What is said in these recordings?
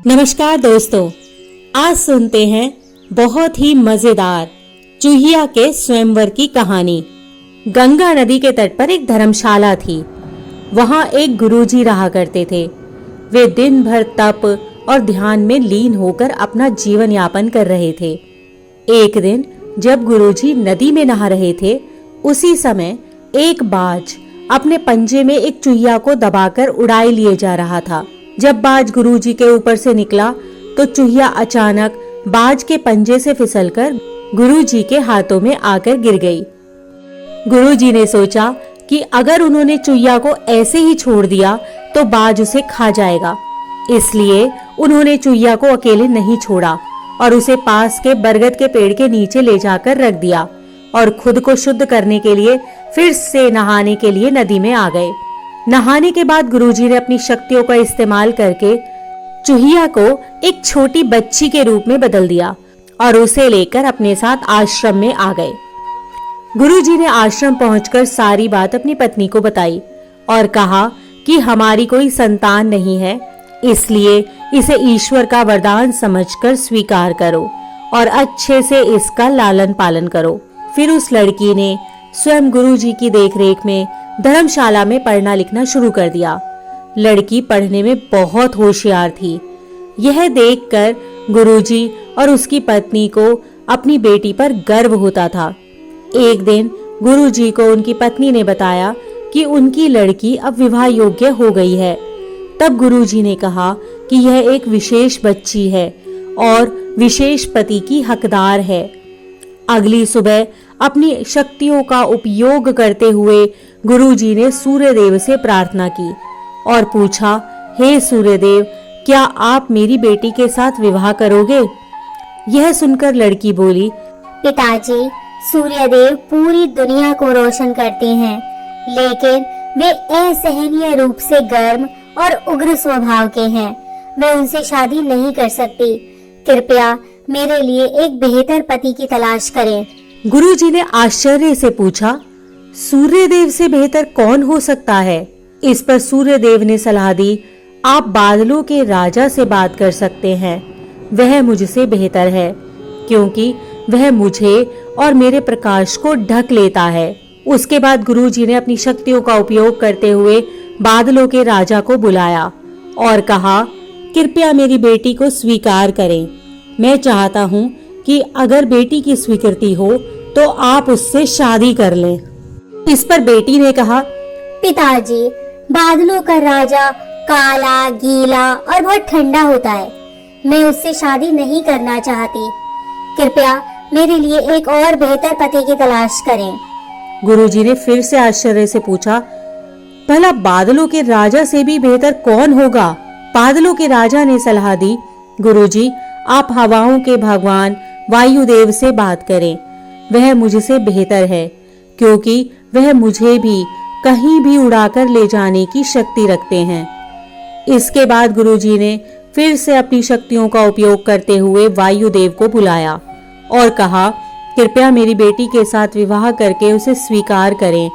नमस्कार दोस्तों, आज सुनते हैं बहुत ही मजेदार चूहिया के स्वयंवर की कहानी। गंगा नदी के तट पर एक धर्मशाला थी। वहां एक गुरुजी रहा करते थे। वे दिन भर तप और ध्यान में लीन होकर अपना जीवन यापन कर रहे थे। एक दिन जब गुरुजी नदी में नहा रहे थे, उसी समय एक बाज अपने पंजे में एक चूहिया को दबाकर उड़ाए लिए जा रहा था। जब बाज गुरुजी के ऊपर से निकला तो चूहिया अचानक बाज के पंजे से फिसलकर गुरुजी के हाथों में आकर गिर गई। गुरुजी ने सोचा कि अगर उन्होंने चूहिया को ऐसे ही छोड़ दिया तो बाज उसे खा जाएगा। इसलिए उन्होंने चूहिया को अकेले नहीं छोड़ा और उसे पास के बरगद के पेड़ के नीचे ले जाकर रख दिया और खुद को शुद्ध करने के लिए फिर से नहाने के लिए नदी में आ गए। नहाने के बाद गुरुजी ने अपनी शक्तियों का इस्तेमाल करके चूहिया को एक छोटी बच्ची के रूप में बदल दिया और उसे लेकर अपने साथ आश्रम में आ गए। गुरुजी ने आश्रम पहुंचकर सारी बात अपनी पत्नी को बताई और कहा कि हमारी कोई संतान नहीं है, इसलिए इसे ईश्वर का वरदान समझकर स्वीकार करो और अच्छे से इसका लालन पालन करो। फिर उस लड़की ने स्वयं गुरुजी की देखरेख में धर्मशाला में पढ़ना लिखना शुरू कर दिया। लड़की पढ़ने में बहुत होशियार थी। यह देखकर गुरुजी और उसकी पत्नी को अपनी बेटी पर गर्व होता था। एक दिन गुरुजी को उनकी पत्नी ने बताया कि उनकी लड़की अब विवाह योग्य हो गई है। तब गुरुजी ने कहा कि यह एक विशेष बच्ची है और विशेष पति की हकदार है। अगली सुबह अपनी शक्तियों का उपयोग करते हुए गुरुजी ने सूर्यदेव से प्रार्थना की और पूछा, हे सूर्यदेव, क्या आप मेरी बेटी के साथ विवाह करोगे? यह सुनकर लड़की बोली, पिताजी, सूर्यदेव पूरी दुनिया को रोशन करते हैं, लेकिन वे असहनीय रूप से गर्म और उग्र स्वभाव के हैं। मैं उनसे शादी नहीं कर सकती। कृपया मेरे लिए एक बेहतर पति की तलाश करें। गुरुजी ने आश्चर्य से पूछा, सूर्यदेव से बेहतर कौन हो सकता है? इस पर सूर्यदेव ने सलाह दी, आप बादलों के राजा से बात कर सकते हैं। वह मुझसे बेहतर है क्योंकि वह मुझे और मेरे प्रकाश को ढक लेता है। उसके बाद गुरुजी ने अपनी शक्तियों का उपयोग करते हुए बादलों के राजा को बुलाया और कहा, कृपया मेरी बेटी को स्वीकार करें। मैं चाहता हूँ कि अगर बेटी की स्वीकृति हो तो आप उससे शादी कर लें। इस पर बेटी ने कहा, पिताजी, बादलों का राजा काला, गीला और बहुत ठंडा होता है। मैं उससे शादी नहीं करना चाहती। कृपया मेरे लिए एक और बेहतर पति की तलाश करें। गुरुजी ने फिर से आश्चर्य से पूछा, भला बादलों के राजा से भी बेहतर कौन होगा? बादलों के राजा ने सलाह दी, गुरुजी, आप हवाओं के भगवान वायुदेव से बात करें। वह मुझसे बेहतर है क्योंकि वह मुझे भी कहीं भी उड़ाकर ले जाने की शक्ति रखते हैं। इसके बाद गुरुजी ने फिर से अपनी शक्तियों का उपयोग करते हुए वायुदेव को बुलाया और कहा, कृपया मेरी बेटी के साथ विवाह करके उसे स्वीकार करें,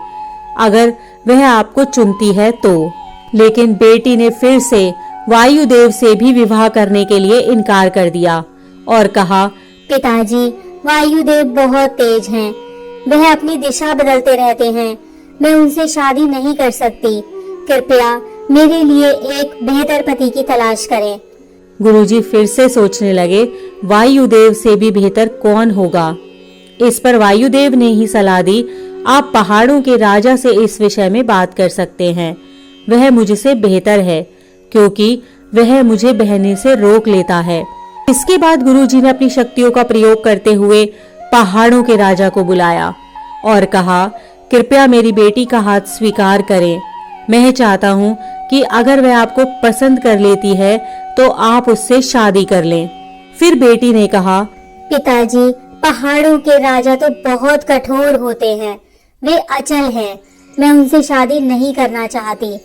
अगर वह आपको चुनती है तो। लेकिन बेटी ने फिर से वायुदेव से भी विवाह करने के लिए इनकार कर दिया और कहा, पिताजी, वायुदेव बहुत तेज हैं। वह अपनी दिशा बदलते रहते हैं। मैं उनसे शादी नहीं कर सकती। कृपया मेरे लिए एक बेहतर पति की तलाश करें। गुरुजी फिर से सोचने लगे, वायुदेव से भी बेहतर कौन होगा? इस पर वायुदेव ने ही सलाह दी, आप पहाड़ों के राजा से इस विषय में बात कर सकते हैं। वह मुझसे बेहतर है क्योंकि वह मुझे बहने से रोक लेता है। इसके बाद गुरुजी ने अपनी शक्तियों का प्रयोग करते हुए पहाड़ों के राजा को बुलाया और कहा, कृपया मेरी बेटी का हाथ स्वीकार करें। मैं चाहता हूँ कि अगर वह आपको पसंद कर लेती है तो आप उससे शादी कर लें। फिर बेटी ने कहा, पिताजी, पहाड़ों के राजा तो बहुत कठोर होते हैं। वे अचल हैं। मैं उनसे शादी नहीं करना चाहती।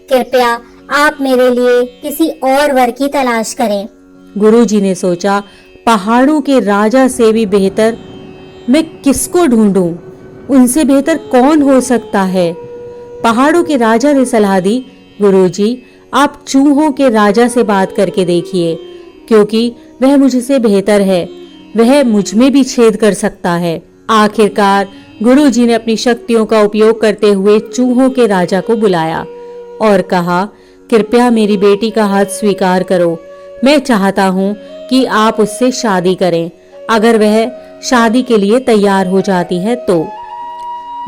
कृपया आप मेरे लिए किसी और वर की तलाश करें। गुरुजी ने सोचा, पहाड़ों के राजा से भी बेहतर मैं किसको ढूंढूं? उनसे बेहतर कौन हो सकता है? पहाड़ों के राजा ने सलाह दी, गुरुजी, आप चूहों के राजा से बात करके देखिए, क्योंकि वह मुझसे बेहतर है। वह मुझ में भी छेद कर सकता है। आखिरकार गुरुजी ने अपनी शक्तियों का उपयोग करते हुए चूहों के राजा को बुलाया और कहा, कृपया मेरी बेटी का हाथ स्वीकार करो। मैं चाहता हूँ कि आप उससे शादी करें, अगर वह शादी के लिए तैयार हो जाती है तो।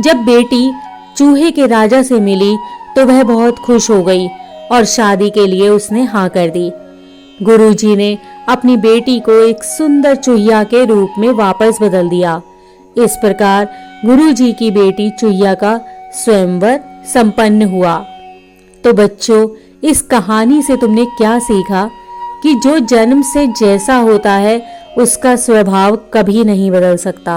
जब बेटी चूहे के राजा से मिली तो वह बहुत खुश हो गई और शादी के लिए उसने हाँ कर दी। गुरुजी ने अपनी बेटी को एक सुंदर चूहिया के रूप में वापस बदल दिया। इस प्रकार गुरुजी की बेटी चूहिया का स्वयंवर संपन्न हुआ। तो बच्चों, इस कहानी से तुमने क्या सीखा कि जो जन्म से जैसा होता है उसका स्वभाव कभी नहीं बदल सकता।